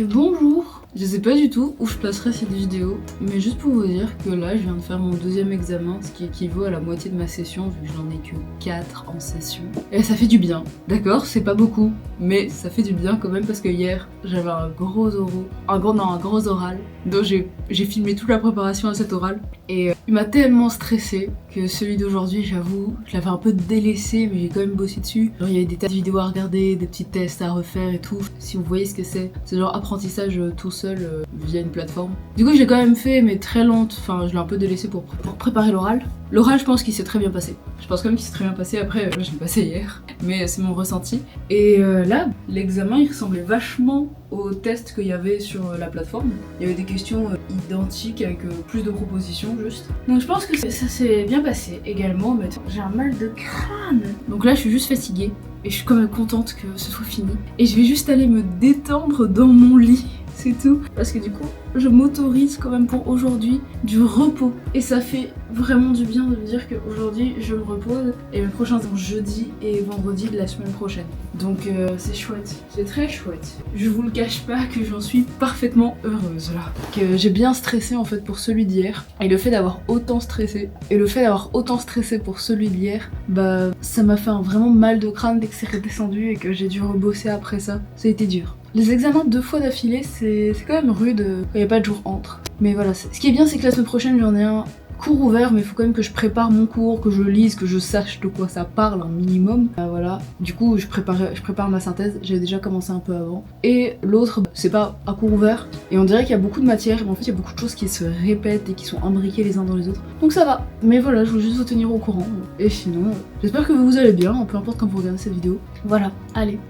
Donc bonjour. Je sais pas du tout où je placerai cette vidéo, mais juste pour vous dire que là je viens de faire mon deuxième examen, ce qui équivaut à la moitié de ma session vu que j'en ai que 4 en session. Et ça fait du bien, d'accord? C'est pas beaucoup, mais ça fait du bien quand même parce que hier j'avais un gros oral, donc j'ai filmé toute la préparation à cet oral et il m'a tellement stressé que celui d'aujourd'hui, j'avoue, je l'avais un peu délaissé, mais j'ai quand même bossé dessus. Genre il y avait des tas de vidéos à regarder, des petits tests à refaire et tout. Si vous voyez ce que c'est genre apprentissage tout seul via une plateforme. Du coup je l'ai quand même fait, mais très lente, enfin je l'ai un peu délaissé pour préparer l'oral. L'oral je pense qu'il s'est très bien passé. Je pense quand même qu'il s'est très bien passé, après je l'ai passé hier, mais c'est mon ressenti. Et là, l'examen il ressemblait vachement au test qu'il y avait sur la plateforme. Il y avait des questions identiques avec plus de propositions juste. Donc je pense que ça s'est bien passé également, mais j'ai un mal de crâne. Donc là je suis juste fatiguée et je suis quand même contente que ce soit fini. Et je vais juste aller me détendre dans mon lit. C'est tout. Parce que du coup, je m'autorise quand même pour aujourd'hui du repos. Et ça fait vraiment du bien de me dire qu'aujourd'hui, je me repose. Et mes prochains sont jeudi et vendredi de la semaine prochaine. Donc c'est chouette. C'est très chouette. Je vous le cache pas que j'en suis parfaitement heureuse là. Que j'ai bien stressé en fait pour celui d'hier. Et le fait d'avoir autant stressé, pour celui d'hier, bah ça m'a fait un vraiment mal de crâne dès que c'est redescendu et que j'ai dû rebosser après ça. Ça a été dur. Les examens 2 fois d'affilée, c'est quand même rude quand il n'y a pas de jour entre. Mais voilà, ce qui est bien, c'est que la semaine prochaine, j'en ai un cours ouvert, mais il faut quand même que je prépare mon cours, que je lise, que je sache de quoi ça parle un minimum. Voilà, du coup, je prépare ma synthèse, j'ai déjà commencé un peu avant. Et l'autre, c'est pas un cours ouvert, et on dirait qu'il y a beaucoup de matières, mais en fait, il y a beaucoup de choses qui se répètent et qui sont imbriquées les uns dans les autres. Donc ça va. Mais voilà, je voulais juste vous tenir au courant. Et sinon, j'espère que vous allez bien, peu importe quand vous regardez cette vidéo. Voilà, allez.